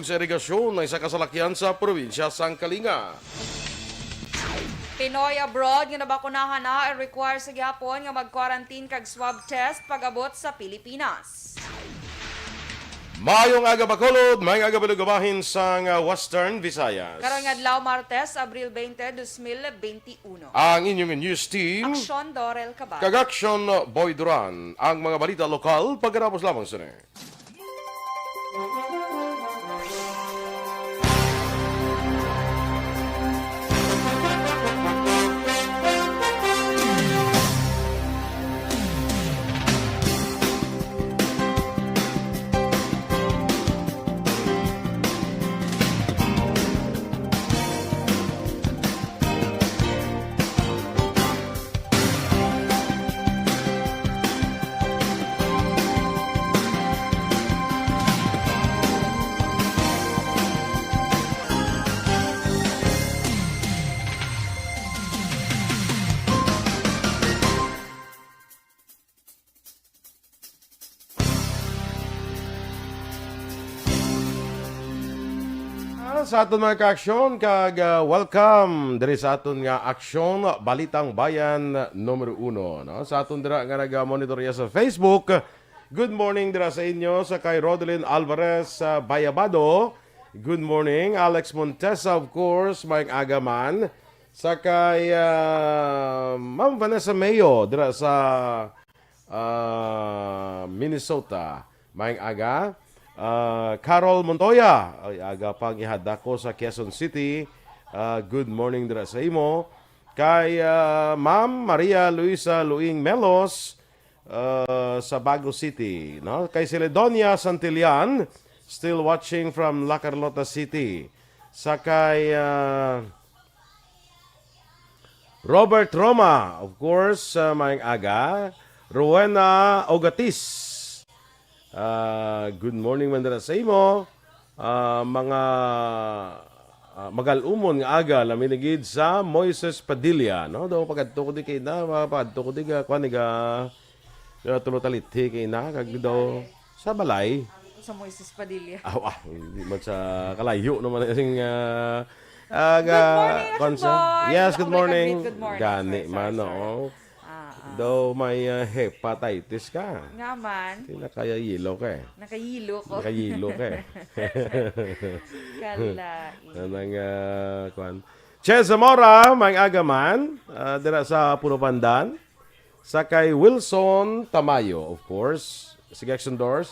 Sa irigasyon ng isa kasalakyan sa probinsya sang Kalinga. Pinoy abroad nga nabakunahan na ay require sa gihapon nga mag-quarantine kag swab test pag-abot sa Pilipinas. Mayong aga Bacolod, mayong aga balugabahin sang Western Visayas. Karon nga adlaw Martes, Abril 20, 2021. Ang inyong news team, Aksyon Dorel Cabatuno. kag Aksyon Boy Duran, ang mga balita lokal pagkarapos lamang sa sa aton mga ka-aksyon, kag welcome diri sa aton nga aksyon Balitang Bayan Numero 1. No? Sa aton dira nga nag-monitor sa Facebook. Good morning dira sa inyo sa kay Rodelyn Alvarez sa Bayabado. Good morning Alex Montesa, of course, mayang agaman. Sa kay Ma'am Vanessa Mayo dira sa Minnesota, mayang aga. Carol Montoya, ay aga pang ihada ko sa Quezon City. Good morning dira sa imo. Kay Ma'am Maria Luisa Luing Melos sa Bago City, no? Kay Celedonia Santillan, still watching from La Carlota City. Sa kay Robert Roma, of course, mayang aga. Rowena Ogatis, good morning man dira sa imo. Mga magalumon nga aga laminigid sa Moises Padilla, no? Do pagadto ko di kay na, pagadto ko di ka kwaniga tulotalithi kay na kag do sa balay. Sa Moises Padilla. Hindi man sa kalayo naman sing Good morning, Aksyon Boy. Yes, good Ako morning. good morning. Gani Sorry, man, sorry. no? Daw may hepatitis ka. Nga man, Hindi na kaya yelo ka eh. nakahilo ko. Nakayilo ka eh. Kalain. Anang kwan. Che Zamora, may agaman, dira sa Puno Pandan. Sa kay Wilson Tamayo, of course. Sige, Action Doors.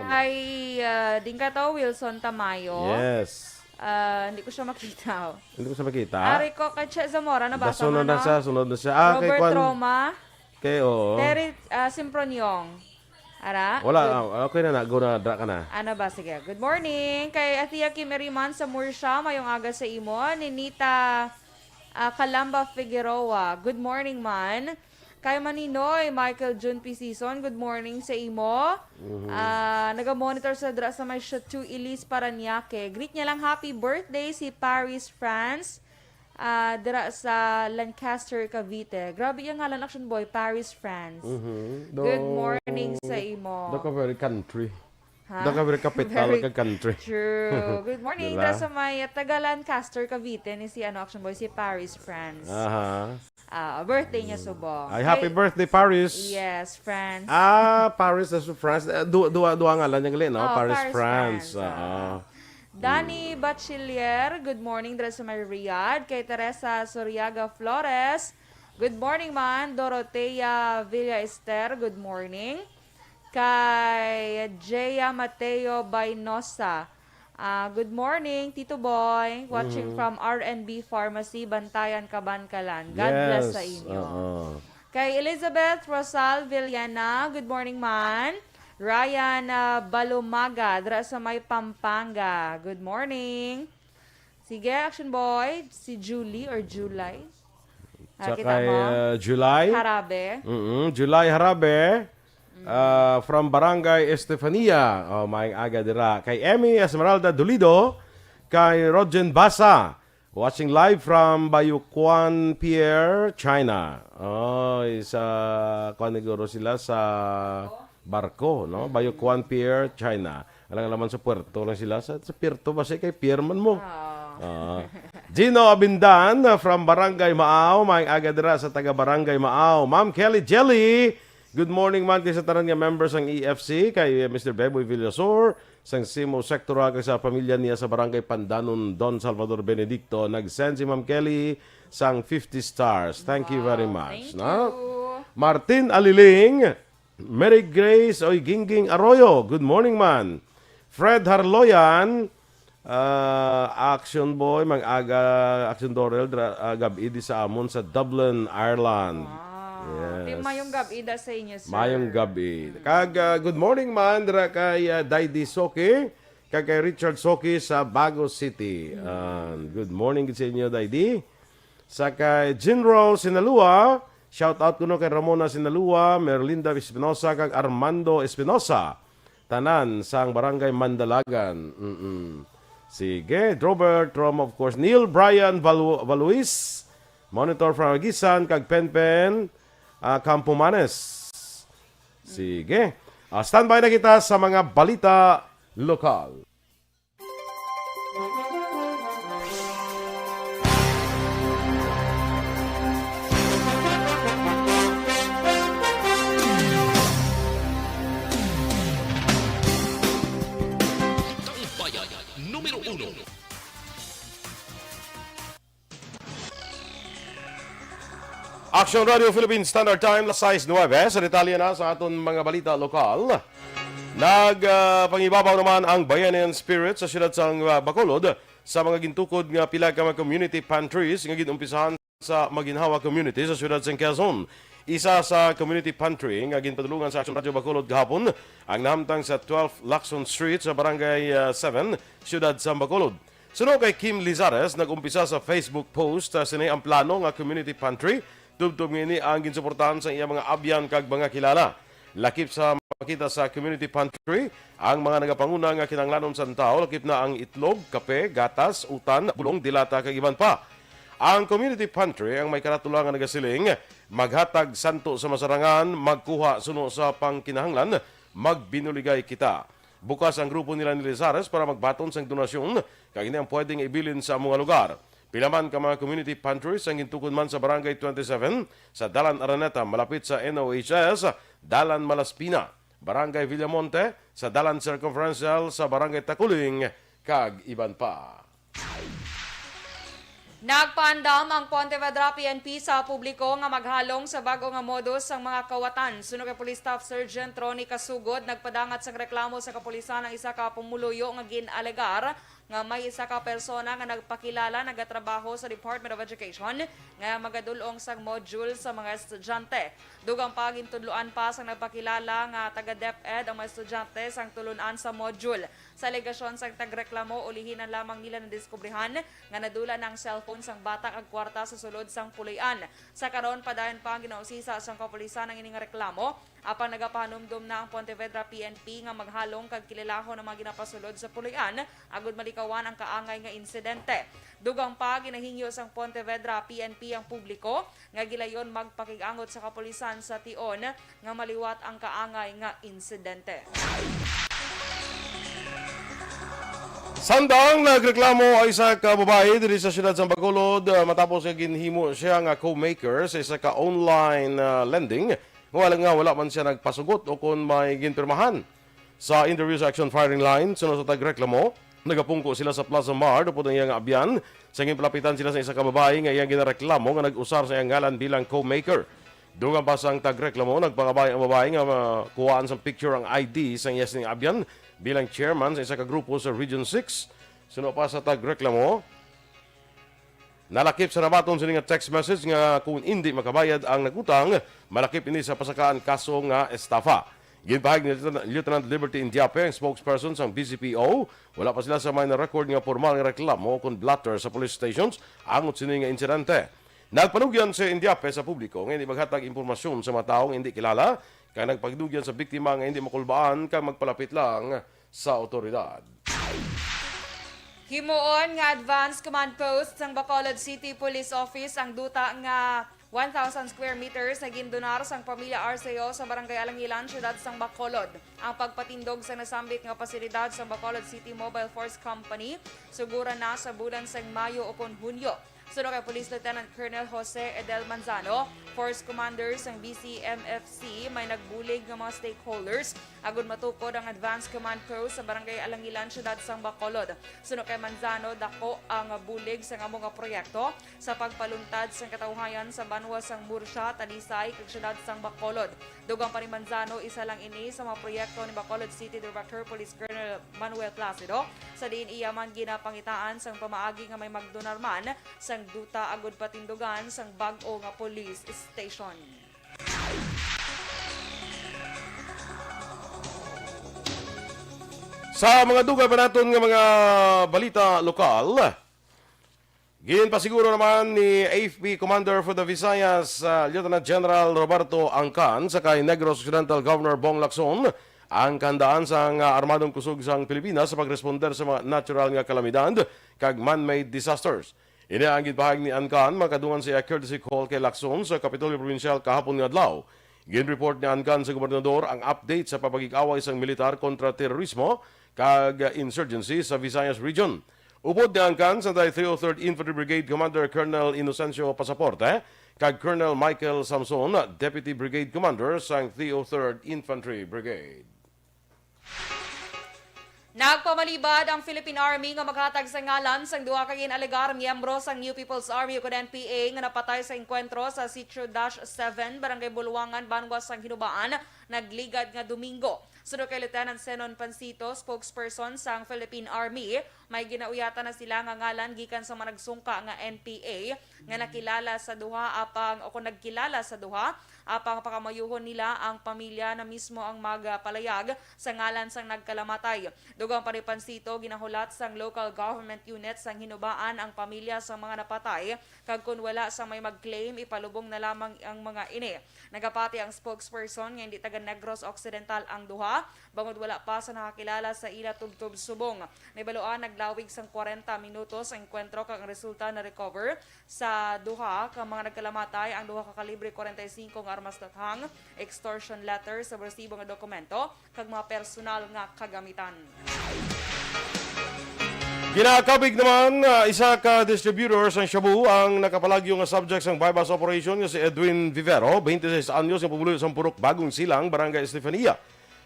Ay, din ka to, Wilson Tamayo. Yes. Hindi ko siya makita. Hindi ko siya makita. Ari ko kay Che Zamora, nabasa mo Sunod na siya, na. sunod na siya. Kay Robert Kwan. Roma, Kay, oo. Terry Simpronyong. Ara? Wala, okay na na. Go na, dra ka na. Ano ba? Sige. Good morning. Kay Atia Kimeriman sa Mursha, mayong aga sa imo. Ninita Calamba Figueroa. Good morning, man. Kay Maninoy, Michael June P. Season, good morning sa imo. Naga-monitor sa dra sa may Chateau Elise Paranaque. Greet niya lang happy birthday si Paris, France. Dira sa Lancaster, Cavite. Grabe yung ngalan, Action Boy, Paris, France. Good morning sa imo. Doon ka very country. Ha? Doon ka very capital Very ka country. True. Good morning. Diba? Dira sa may taga Lancaster, Cavite ni si Action Boy, si Paris, France. Aha. Birthday niya subong. Ay, happy birthday, Paris. Yes, France. Paris, that's France. Dua ngalan niya gali, no? Oh, Paris, Paris, France. France. Danny Bachiller, good morning dira sa may Riyadh. Kay Teresa Soriaga Flores, good morning man. Dorotea Villa Ester, good morning. Kay Jaya Mateo Bainosa, good morning, Tito Boy. Watching from R&B Pharmacy, Bantayan, Kabankalan. God bless sa inyo. Kay Elizabeth Rosal Villana, good morning man. Ryan Balumaga, dra sa may Pampanga. Good morning. Sige, Action Boy. Si Julie or July. Sa Kita kay mo? July. Harabe. July Harabe. From Barangay Estefania. Maing aga dira. Kay Emmy Esmeralda Dolido. Kay Rogen Basa. Watching live from Bayuquan Pier, China. Isa, kuan siguro sila sa barko, no? Bayukuan Pier, China. Alang naman sa puerto lang sila. Sa puerto ba siya kay Pierman mo? Gino Abindan from Barangay Maaw. Maayong aga dira sa taga Barangay Maaw. Ma'am Kelly Jelly. Good morning man kay sa tanan nga members ng EFC. Kay Mr. Beboy Villasor. Sang Simo Sectora kay sa pamilya niya sa Barangay Pandanon, Don Salvador Benedicto. Nag-send si Ma'am Kelly sang 50 stars. Thank you very much. Thank No? you. Martin Aliling. Mary Grace Oy Gingging Arroyo. Good morning man. Fred Harloyan. Aksyon boy, mag-aga, Aksyon Dorel, gabi di sa amon sa Dublin, Ireland. Di mayong gabi da sa inyo, sir. Mayong gabi. Good morning man, dira kay Daidi Soki, kay Richard Soki sa Bago City. Good morning sa inyo, Daidi. Sa kay Jinro Sinalua, shout out ko no kay Ramona Sinalua, Merlinda Espinosa, kag Armando Espinosa. Tanan sang Barangay Mandalagan. Sige, Robert from of course Neil Brian Valuis, monitor from Agisan kag Penpen Campomanes. Sige. Standby na kita sa mga balita lokal. Numero 1. Action Radio Philippines Standard Time, las 6:09. Sa detalye na sa aton mga balita lokal. Pangibabaw naman ang Bayanihan Spirit sa siyudad sang Bacolod sa mga gintukod nga pila ka mga community pantries nga ginumpisahan sa Maginhawa community sa siyudad sang Quezon. Isa sa community pantry nga ginpadulungan sa Action Radio Bacolod gahapon ang nahamtang sa 12 Lacson Street sa Barangay 7, siyudad sa Bacolod. Suno kay Kim Lizares, nag-umpisa sa Facebook post sinay ang plano nga community pantry. Tubtub ngini ang ginsuportahan sa iya mga abyan kag mga kilala. Lakip sa makita sa community pantry, ang mga nagapanguna nga kinanglanon sa tao, lakip na ang itlog, kape, gatas, utan, bulong, dilata kag iban pa. Ang community pantry ang may karatulangan nagasiling, maghatag santo sa masarangan, magkuha suno sa pangkinahanglan, magbinuligay kita. Bukas ang grupo nila ni Lizares para magbaton sang donasyon, kag hindi ang pwedeng ibilin sa mga lugar. Pilaman ka mga community pantries ang gintukod man sa Barangay 27, sa Dalan Araneta, malapit sa NOHS, Dalan Malaspina, Barangay Villamonte, sa Dalan Circumferential, sa Barangay Takuling, kag iban pa. Nagpaandam ang Pontevedra PNP sa publiko nga maghalong sa bago nga modus ang mga kawatan. Suno kay Police Staff Sergeant Ronnie Kasugod, nagpadangat sa reklamo sa kapulisan ng isa ka pumuluyo nga ginalegar nga may isa ka persona nga nagpakilala nagatrabaho sa Department of Education nga magadulong sang module sa mga estudyante. Dugang pagintudloan pa sang nagpakilala nga taga DepEd ang mga estudyante sang tulunan sa module. Sa alegasyon sang tagreklamo, ulihinan lamang nila na diskubrihan nga nadula ng cellphone sang bata ag kwarta sa sulod sang pulian. Sa karon padayon pa ang ginausisa sang kapulisan ng ining reklamo, apang nagapanumdum na ang Pontevedra PNP nga maghalong kag kilalaho ng mga ginapasulod sa pulian agud malikawan ang kaangay nga insidente. Dugang pa ginahingyo sang Pontevedra PNP ang publiko nga gilayon magpakigangot sa kapulisan sa tion nga maliwat ang kaangay nga insidente. Sandang nagreklamo ay isa ka babae diri sa siyudad sa Bacolod matapos nga ginhimo siya nga co-maker sa isa ka online lending. Wala man siya nagpasugot o kung may ginpirmahan. Sa interview sa Action Firing Line, sunod sa tagreklamo, nagapungko sila sa Plaza Mar upod ang iyang abyan. Sa palapitan sila sa isa ka babae nga iyang ginareklamo nga nag-usar sa iyang ngalan bilang co-maker. Dugang pa sa tagreklamo, nagpangabay ang babae nga kuhaan sa picture ang ID sa iyang yes abyan bilang chairman sa isa ka grupo sa Region 6. Sunod pa sa tagreklamo, nalakip sa nabaton sa nga text message nga kung hindi makabayad ang nagutang, malakip ini sa pasakaan kaso nga estafa. Ginpahag ni Lieutenant Liberty Indiape, ang spokesperson sa BCPO, wala pa sila sa may na-record nga formal nga reklamo kung blatter sa police stations angot sini nga insidente. Nagpanugyan si Indiape sa publiko nga hindi maghatag impormasyon sa mga taong hindi kilala, kaya nagpagdugyan sa biktima nga hindi makulbaan kang magpalapit lang sa otoridad. Himuon nga advance command post sang Bacolod City Police Office ang duta nga 1,000 square meters na gindonar sang pamilya RCO sa Barangay Alangilan, Syudad sang Bacolod. Ang pagpatindog sa nasambit nga pasilidad sa Bacolod City Mobile Force Company sugura na sa bulan sang Mayo upon Hunyo. Sunod kay Police Lieutenant Colonel Jose Edel Manzano, Force Commanders ng BCMFC may nagbulig ng mga stakeholders agud matukod ang Advanced Command Crew sa Barangay Alangilan, Syudad sang Bacolod. Sunod kay Manzano, dako ang bulig sa among nga proyekto sa pagpaluntad sa katawhayan sa banwa sang Mursya, Talisay, kag Syudad sang Bacolod. Dugang pa ni Manzano, isa lang ini sa mga proyekto ni Bacolod City Director Police Colonel Manuel Placido sa diin iya man ginapangitaan sang pamaagi nga may magdonar man sang duta agud patindugan sang bag-o nga police station. Sa mga dugay pa naton nga mga balita lokal, ginpasiguro naman ni AFP Commander for the Visayas, Lieutenant General Roberto Angkan, sa kay Negros Occidental Governor Bong Lacson, ang kandaan sang armadong kusog sang Pilipinas sa pagresponder sa mga natural nga kalamidad kag man-made disasters. Ini ang gipahag ni Angkan makadungan siya courtesy call kay Lacson sa Kapitolyo Provincial kahapon nga adlaw. Gin-report ni Angkan sa gobernador ang update sa papagig-away sang militar kontra terorismo kag insurgency sa Visayas Region. Upod ni Angkan sa 303rd Infantry Brigade Commander Colonel Inocencio Pasaporte kag Colonel Michael Samson, Deputy Brigade Commander sang 303rd Infantry Brigade. Nagpamalibad ang Philippine Army nga maghatag sa ngalan sang duha ka ginalegar miyembro sang New People's Army ug NPA nga napatay sa engkwentro sa Sitio-7, Barangay Buluwangan, Banwa sang Hinubaan, nagligad nga Domingo. Sunod kay Lieutenant Senon Pancito, spokesperson sang Philippine Army, may ginauyatan na sila nga ngalan gikan sa managsungka nga NPA nga nakilala sa duha apang o kung nagkilala sa duha apang pakamayuhon nila ang pamilya na mismo ang magpalayag sa ngalan sang nagkalamatay. Dugang pa ni Pancito, ginahulat sang local government unit sang Hinubaan ang pamilya sa mga napatay kag kun wala sa may mag-claim ipalubong na lamang ang mga ini. Nagapati ang spokesperson nga hindi taga Negros Occidental ang duha bangod wala pa sa nakakilala sa ila tubtob subong. Nibaluan naglawig sang 40 minutos ang enkwentro kag ang resulta na recover sa duha ka mga nagkalamatay ang duha ka kalibre 45 nga armas dathang, extortion letter sa resibo nga dokumento kag mga personal nga kagamitan. Ginakabig naman isa ka distributor sa Shabu ang nakapalagyo nga subject sang bypass operation nga si Edwin Vivero, 26 anyos, nga pumulo sa Purok Bagong Silang, Barangay Estefania.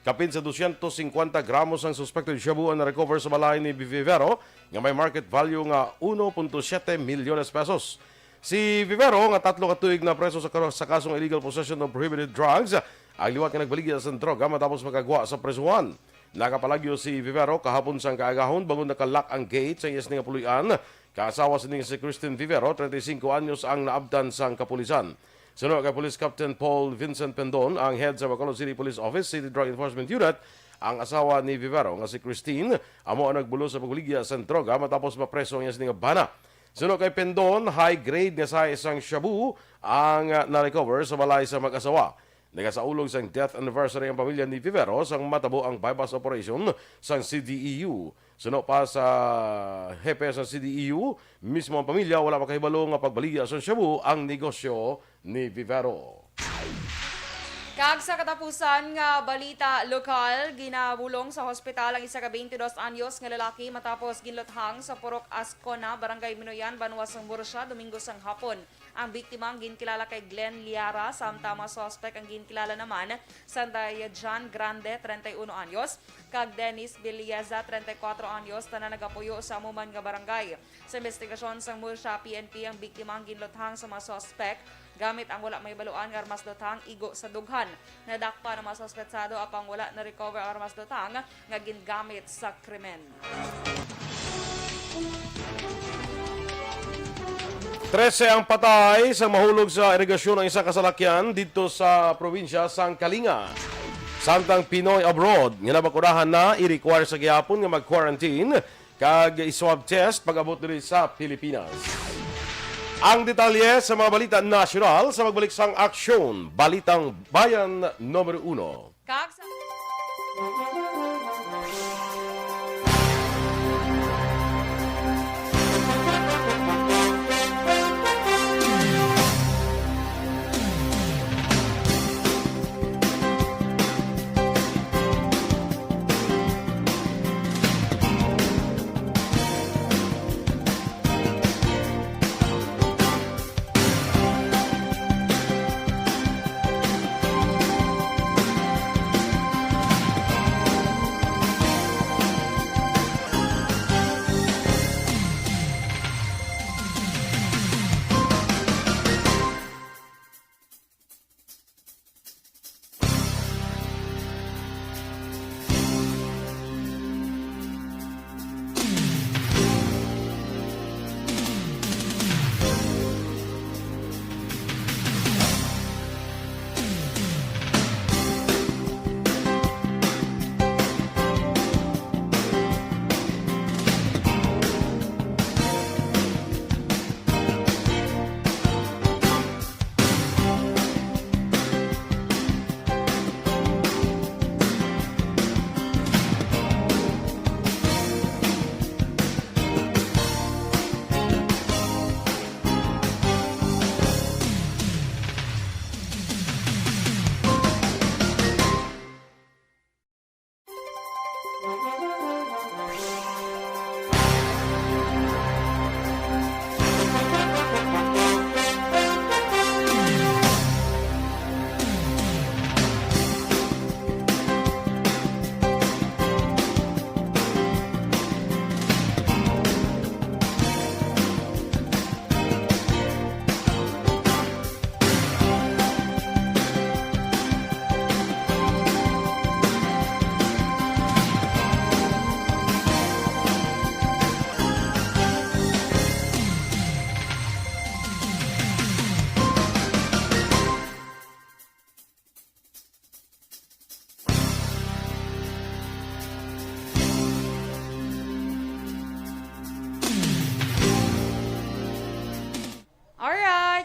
Kapin sa 250 gramos ang suspected shabu ang na-recover sa balay ni Vivero nga may market value nga 1.7 milyones pesos. Si Vivero nga 3 ka tuig na preso sa kasong illegal possession of prohibited drugs, ang liwat nga nagbaligya sa droga matapos makagwa sa presuhan. Nakapalagyo si Vivero kahapon sang kaagahon bangon nakalak ang gate sa iyas nga puluyan. Kaasawa sa si Christine Vivero, 35 anyos ang naabdan sang kapulisan. Sunod kay Police Captain Paul Vincent Pendon, ang head sa Bacolod City Police Office, City Drug Enforcement Unit, ang asawa ni Vivero nga si Christine, amo ang nagbulo sa pagligya sa droga matapos mapreso ang iyas nga bana. Sunod kay Pendon, high grade nga sa isang shabu ang na-recover sa balay sa mag-asawa. Nagasaulog sang death anniversary ang pamilya ni Vivero sang matabo ang bypass operation sang CDEU. Sunod pa sa hepe sa CDEU, mismo ang pamilya wala makahibalo nga pagbaligya sa shabu ang negosyo ni Vivero. Kag sa katapusan nga balita lokal, ginabulong sa hospital ang isa ka 22 anyos nga lalaki matapos ginlothang sa Purok Ascona, Barangay Minoyan, Banwa sang Mursya, Domingo sang hapon. Ang biktima ang ginkilala kay Glenn Liara, samtama suspect ang ginkilala naman Sanday John Grande, 31 anyos, kag Dennis Bilieza, 34 anyos, na nagapuyo sa amuman nga barangay. Sa investigasyon sang Mursya PNP, ang biktima ang ginlothang sa mga suspect gamit ang wala may baluan nga armas dotang igo sa dughan. Nadakpa ng mga suspetsado apang wala na recover ang armas dotang nga gingamit sa krimen. 13 ang patay sa mahulog sa irigasyon ng isang kasalakyan dito sa probinsya sang Kalinga. Samtang Pinoy abroad, nga nabakurahan na i-require sa gihapon nga mag-quarantine kag i-swab test pag-abot diri sa Pilipinas. Ang detalye sa mga balita nasyonal sa magbalik sang Aksyon, Balitang Bayan Numero 1.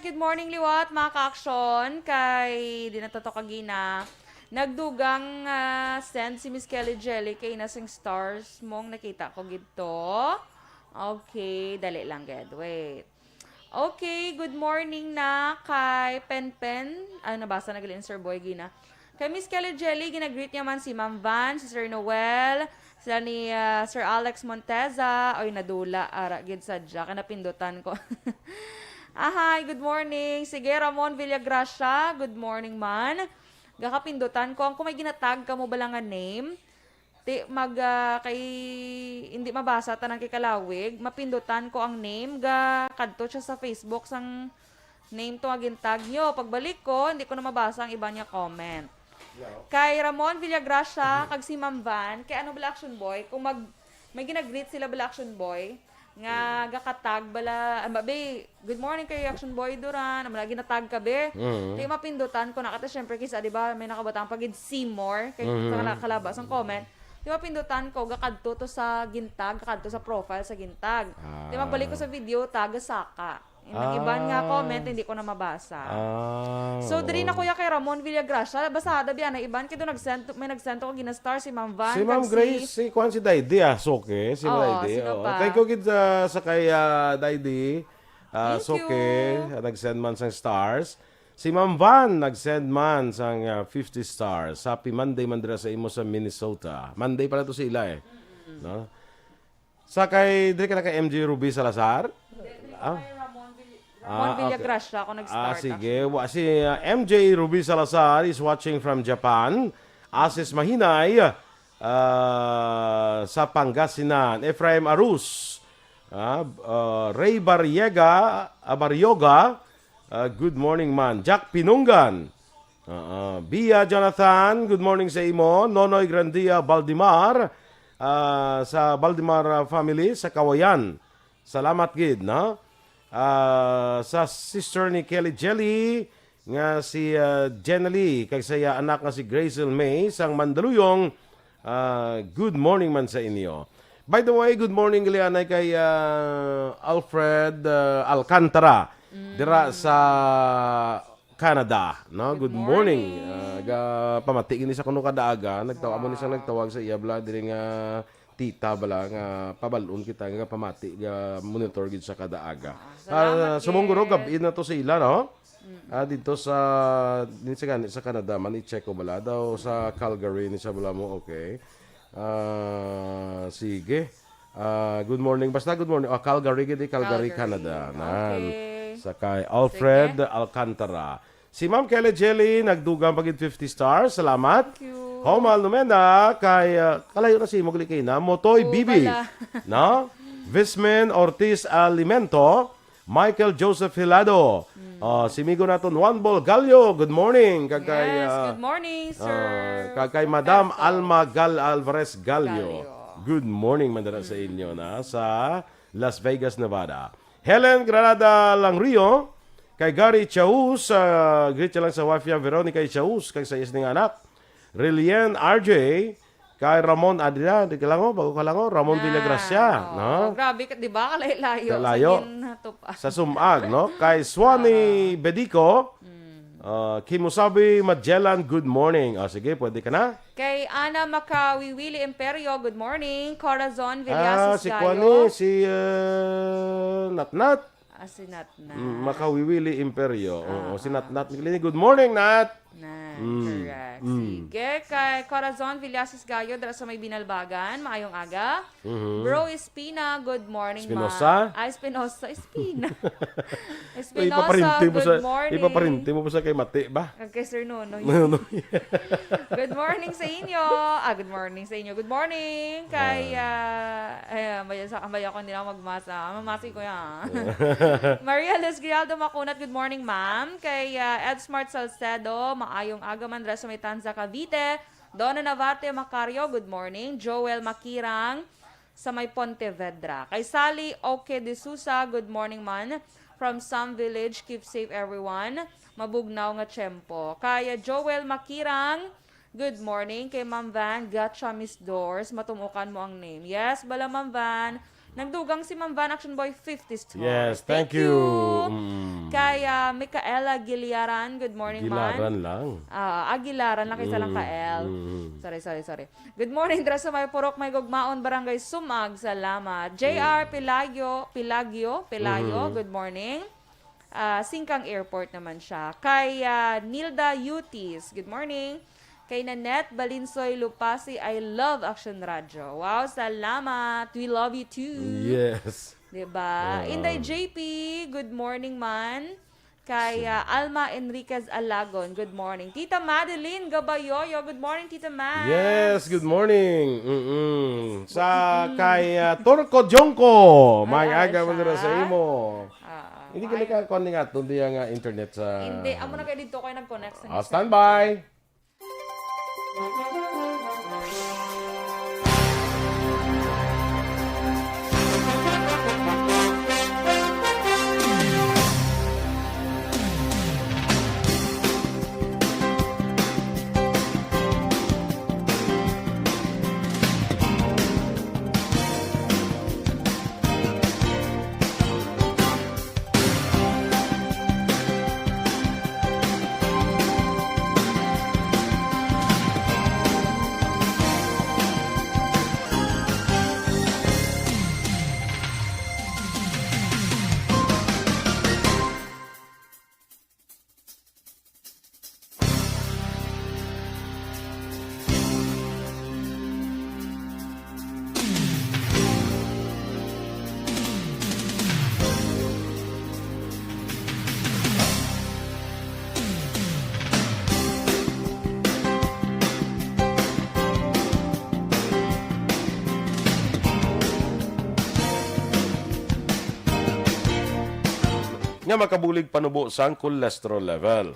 good morning liwat mga ka-aksyon. Kay di natato kagina. Nagdugang send si Miss Kelly Jelly kay nasing stars mong nakita ko gito. Okay, dali lang ged. Wait. Okay, good morning na kay Pen. Ay, nabasa na galin Sir Boy gina. Kay Miss Kelly Jelly, ginagreet niya man si Ma'am Van, si Sir Noel, sila ni Sir Alex Monteza. Oy, nadula. Ara, gid sadya. Kanapindutan ko. Hi, good morning. Sige, Ramon Villagracia. Good morning man. Gakapindutan ko. Kung may ginatag ka mo ba lang nga name, kay hindi mabasa tanang kay kalawig, mapindutan ko ang name kadto siya sa Facebook sang name to agin tag nyo. Pagbalik ko, hindi ko na mabasa ang iba niya comment. Kay Ramon Villagracia, kag si Ma'am Van, kay ano bala Action Boy, kung may ginagreet sila bala Action Boy, nga gakatag bala, be, good morning kay Action Boy Duran, amala ginatag ka be. Kay mapindutan ko na kata syempre kisa di ba may nakabatang pagid Seymour kay kalabas ang comment. Di mapindutan ko gakadto to sa gintag, gakadto sa profile sa gintag. Di mabalik ko sa video taga saka. Nag-iban nga comment, hindi ko na mabasa. So, diri na kuya kay Ramon Villagracia, basada biya na iban, kito may nag-send ko ginastar si Ma'am Van. Si Ma'am Grace, si Kwan si Daidi, soke. Si Daidi. Thank you gid sa kay Daidi. Soke, nag-send man sang stars. Si Ma'am Van, nag-send man sang 50 stars. Happy Monday man dira sa imo sa Minnesota. Monday pala to sa ila eh. No? Sa kay, diri ka na kay MJ Ruby Salazar? Ramon Villagracia ako nag-start. Sige. Si MJ Ruby Salazar is watching from Japan. Asis Mahinay sa Pangasinan. Efraim Arus. Ray Baryoga. Good morning man. Jack Pinungan. Bia Jonathan. Good morning sa imo. Nonoy Grandia Baldimar. Sa Baldimar family sa Kawayan. Salamat gid, no? Sa sister ni Kelly Jelly nga si Jenny kay saya anak nga si Grazel May sang Mandaluyong. Good morning man sa inyo. By the way, good morning gali kay Alfred Alcantara dira sa Canada, no? Good morning. Pamati ini sa kuno kada aga nagtawag ni sang nagtawag sa iya bla diri nga tita bala nga pabalon kita nga pamati nga monitor gid sa kada aga. Sumunguro gabi na to sa ila no. Dito sa sa Canada man i-check ko bala daw sa Calgary ni sa bala mo okay. Sige. Good morning basta good morning. Calgary gid Calgary Canada. Okay. Sa kay Alfred Alcantara. Si Ma'am Kelly Jelly nagdugang pagid 50 stars. Salamat. Thank you. Homal numenda kay kalayo na si Mogli kay na Motoy Bibi. No? Vismen Ortiz Alimento, Michael Joseph Hilado. Si Migo naton One Ball Gallo. Good morning. Kay good morning, sir. Kay Madam Alma Alvarez Gallo. Good morning mandara sa inyo na sa Las Vegas, Nevada. Helen Granada Langrio, kay Gary Chaus, greet lang sa wife niya Veronica Chaus, kay sa isning anak. Rillian RJ, kay Ramon Adria, di ka lang bago ka lang Ramon Villagracia, no? Grabe, di ba? Kalayo. Kalayo. Sa Sumag, no? Kay Swani Bedico, Kimusabi Magellan, good morning. Sige, pwede ka na. Kay Ana Makawiwili Imperio, good morning. Corazon Villasis si Kwani, si Natnat. Si Natnat. Makawiwili Imperio. Si Natnat. Good morning, Nat. Correct. Sige. Kay Corazon Villasis Gayo, dara sa may binalbagan. Maayong aga. Bro Espina, good morning, Espinosa? Espinosa. Espinosa, good morning. Ipaparinti mo po sa kay Mati ba? Kay Sir Nono. Good morning sa inyo. Good morning sa inyo. Good morning. Kay, ambaya ko, hindi na ako magmasa. Mamasi ko yan. Maria Luz Grialdo Makunat, good morning, ma'am. Kay Ed Smart Salcedo, maayong aga man sa may Tanza, Cavite. Donna Navarte Macario, good morning. Joel Makirang sa may Pontevedra. Kay Sally Oke de Sousa, good morning man. From Sam Village, keep safe everyone. Mabugnaw nga tiyempo. Kay Joel Makirang, good morning. Kay Ma'am Van, gotcha Miss Doors, matumukan mo ang name. Yes, bala Ma'am Van. Nagdugang si Ma'am Van Action Boy 50 stars. Yes, thank you. Kay Micaela Giliaran, good morning, Gilaran man. lang. Aguilaran lang, kaysa lang ka L. Sorry. Good morning, dra sa may purok, may gugmaon, barangay Sumag, salamat. JR Pelayo, good morning. Singkang Airport naman siya. Kay Nilda Yutis, good morning. Kay Nanette Balinsoy Lupasi, I love Action Radio. Wow, salamat. We love you too. Yes. Diba? Inday JP, good morning man. Kay Alma Enriquez Alagon, good morning. Tita Madeline Gabayoyo, good morning Tita Mad. Yes, good morning. Kay Torco Jongko, mag-aga mo siya? sa imo. Hindi ka ay- nakakuha nga, tundi ang internet sa... Hindi, amo na kayo dito kayo nag-connect sa Standby. Nga makabulig panubo sa cholesterol level.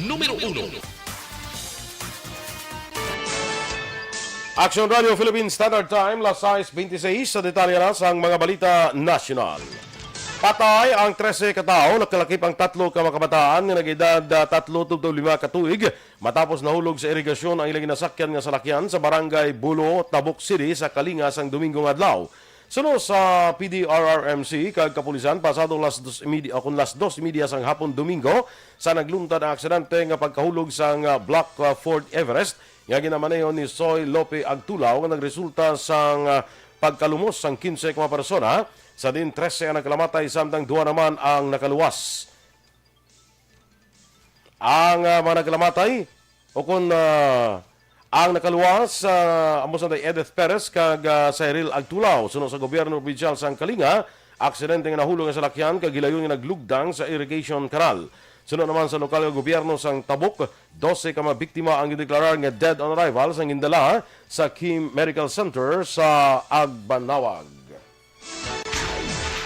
Numero 1. Action Radio Philippines Standard Time, las 6:26 sa detalye na sa mga balita national. Patay ang 13 katao, nakalakip ang 3 ka makabataan nga nag-edad 3-5 katuig matapos nahulog sa irigasyon ang ilang ginasakyan nga salakyan sa barangay Bulo, Tabuk City sa Kalingas ang Domingong adlaw. Suno sa PDRRMC kag kapulisan pasado las 2:30 sang hapon Domingo sa naglungtad ang aksidente nga pagkahulog sa Block Fort Everest nga ginamaneho ni Soy Lope Agtulaw nga nagresulta sa pagkalumos sang 15 ka mga persona. Sa din 13 ang nakalamatay samtang 2 naman ang nakaluwas. Ang mga nakalamatay o kung ang nakaluwas amo sa Edith Perez kag Cyril Agtulaw sunod sa gobyerno provincial sa Kalinga, aksidente nga nahulog ang salakyan kag gilayon nga naglugdang sa irrigation canal. Sunod naman sa lokal nga gobyerno sang Tabuk, 12 ka mga biktima ang gideklarar nga dead on arrival sa gindala sa Kim Medical Center sa Agbanawag.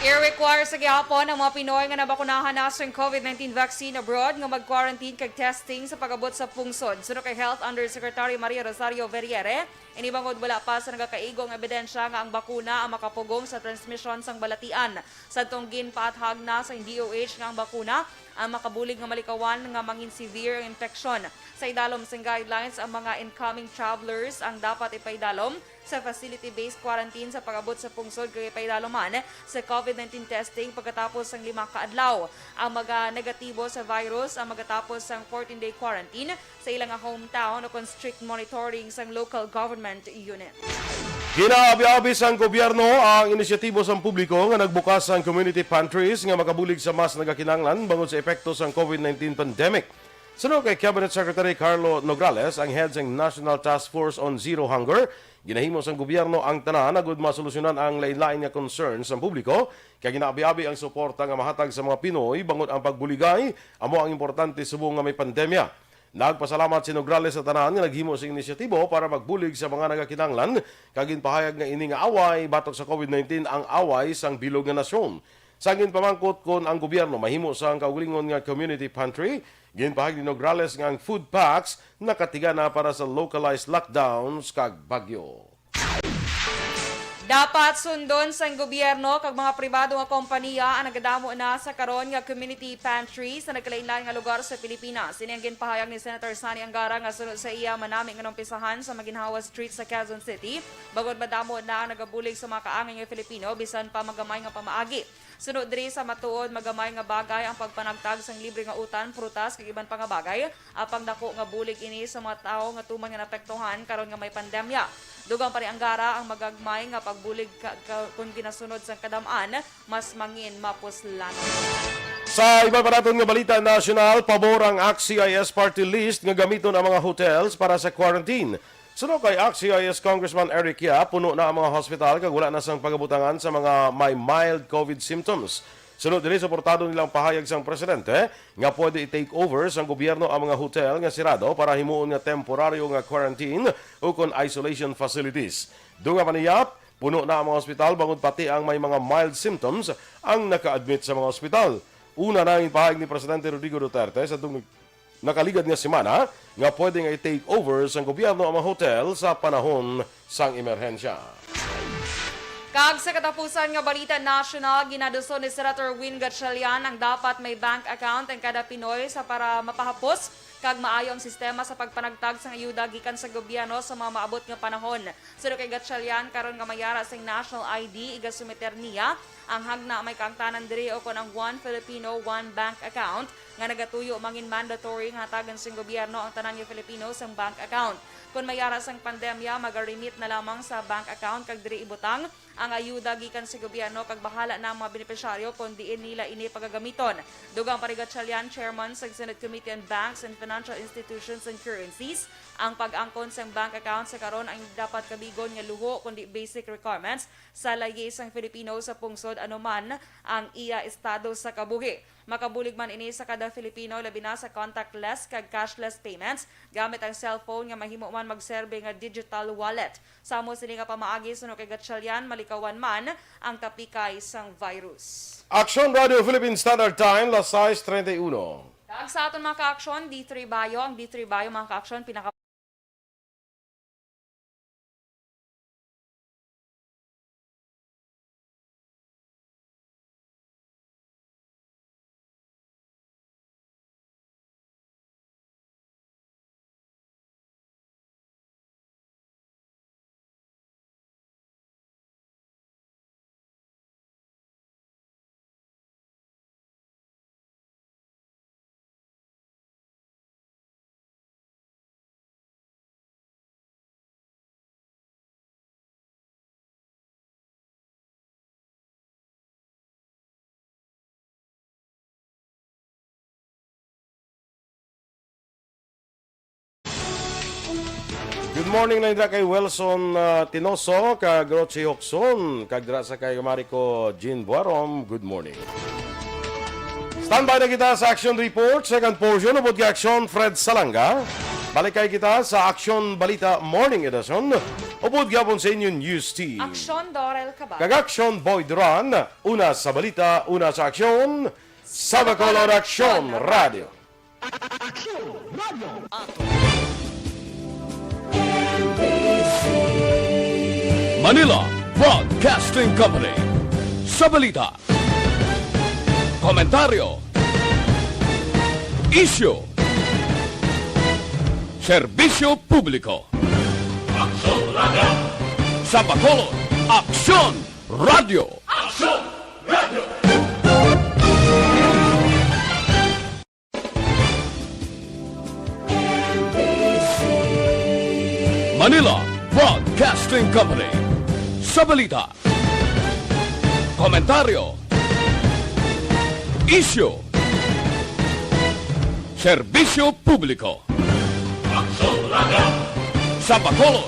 I-require sa gihapon ang mga Pinoy nga nabakunahan na sa COVID-19 vaccine abroad nga mag-quarantine kag testing sa pag-abot sa pungsod. Suno kay Health Undersecretary Maria Rosario Verriere, inibangod wala pa sa nagakaigong ebidensya nga ang bakuna ang makapugong sa transmission sang balatian. Sa tunggin paathag na sa DOH nga ang bakuna ang makabulig nga malikawan nga mangin severe infection. Sa idalom sing guidelines, ang mga incoming travelers ang dapat ipaidalom sa facility-based quarantine sa pag-abot sa pungsod kay ipaidaloman sa COVID-19 testing pagkatapos ng 5 kaadlaw. Ang mga negatibo sa virus ang magatapos ng 14-day quarantine sa ilang hometown o kung strict monitoring sa local government unit. Ginaabi-abi sang gobyerno ang inisyatibo sang publiko nga nagbukas ang community pantries nga makabulig sa mas nagakinanglan bangod sa epekto sang COVID-19 pandemic. Sunod kay Cabinet Secretary Carlo Nograles, ang head sang National Task Force on Zero Hunger, ginahimo sang gobyerno ang tanan agud masolusyonan ang lain-lain nga concerns sang publiko kay ginaabi-abi ang suporta nga mahatag sa mga Pinoy bangod ang pagbuligay amo ang importante subong nga may pandemya. Nagpasalamat si Nograles sa tanan nga naghimo sa inisyatibo para magbulig sa mga nagakinanglan kag ginpahayag nga ini nga away batok sa COVID-19 ang away sang bilog nga nasyon. Sangin pamangkot kon ang gobyerno mahimo sa ang kaugalingon nga community pantry, ginpahayag ni Nograles nga ang food packs nakatiga na para sa localized lockdowns kag bagyo. Dapat sundon sa gobyerno kag mga pribado nga kompanya ang nagadamo na sa karon nga community pantry sa nagkalain-lain nga lugar sa Pilipinas. Ini ang ginpahayag ni Senator Sani Angara nga sunod sa iya manami nga numpisahan sa Maginhawa Street sa Quezon City. Bagod madamo na ang nagabulig sa mga kaangay nga Filipino bisan pa magamay nga pamaagi. Sunod diri sa matuod magamay nga bagay ang pagpanagtag sang libre nga utan, prutas kag iban pa nga bagay. Apang dako nga bulig ini sa mga tawo nga tuman nga napektuhan karon nga may pandemya. Dugang pa ni Angara ang magagmay nga pagbulig kung ginasunod sa kadamaan, mas mangin mapuslan. Sa iba pa natin nga balita nasyonal, pabor ang ACT-CIS party list nga gamiton ang mga hotels para sa quarantine. Sunod kay ACT-CIS Congressman Eric Yap, puno na ang mga hospital kag wala na sang pagabutangan sa mga may mild COVID symptoms. Sunod dili suportado nilang pahayag sang presidente nga pwede i-take over sang gobyerno ang mga hotel nga sirado para himuon nga temporaryo nga quarantine o kon isolation facilities. Dunga pa ni Yap, puno na ang mga hospital bangod pati ang may mga mild symptoms ang naka-admit sa mga hospital. Una na ang pahayag ni Presidente Rodrigo Duterte sa nakaligad nga semana nga pwede nga i-take over sang gobyerno ang mga hotel sa panahon sang emerhensya. Kag sa katapusan nga balita national, ginaduson ni Senator Win Gatchalian ang dapat may bank account ang kada Pinoy sa para mapahapos kag maayo ang sistema sa pagpanagtag sa ayuda gikan sa gobyerno sa mga maabot nga panahon. Suno kay Gatchalian karon nga mayara sa national ID iga sumiter niya ang hagna may kaangtanan diri o kon ang One Filipino One Bank Account nga nagatuyo mangin mandatory nga hatagan sa gobyerno ang tanan nga Filipino sa bank account. Kung mayara sang pandemya, mag-remit na lamang sa bank account kag diri ibutang ang ayuda gikan sa gobyerno kag bahala na ang mga benepisyaryo kung diin nila ini pagagamiton. Dugang Parigatchalian, Chairman sa Senate Committee on Banks and Financial Institutions and Currencies, ang pag-angkon sa bank account sa karon ang dapat kabigon nga luho kundi basic requirements sa layi sang Filipino sa pungsod anuman ang iya estado sa kabuhi. Makabulig man ini sa kada Filipino labi na sa contactless kag cashless payments gamit ang cellphone nga mahimo man magserbe nga digital wallet. Samo sini nga pamaagi suno kay Gatchalian malikawan man ang tapikay sang virus. Aksyon Radio Philippine Standard Time, las 6:31. Kag sa aton mga ka-aksyon, D3 Bayo, ang D3 Bayo mga ka-aksyon pinaka Good morning na dira kay Wilson Tinoso, kag Rochi Hokson, kag dira sa kay Marico Jean Buarom. Good morning. Standby na kita sa Action Report, second portion of Aksyon Fred Salanga. Balik kay kita sa Aksyon Balita Morning Edition. Upod gyapon sa inyong news team. Aksyon Dorel Kabag. Kag Aksyon Boy Duran, una sa balita, una sa aksyon, sa Bacolod Aksyon Radio. Aksyon Radio. Manila Broadcasting Company. Sa balita, komentaryo, isyu, serbisyo publiko. Aksyon Radio. Sa Bacolod, Aksyon Radio. Aksyon Radio. Manila Broadcasting Company. Sa balita, komentaryo, isyu, serbisyo publiko. Aksyon Radio. Sa Bacolod,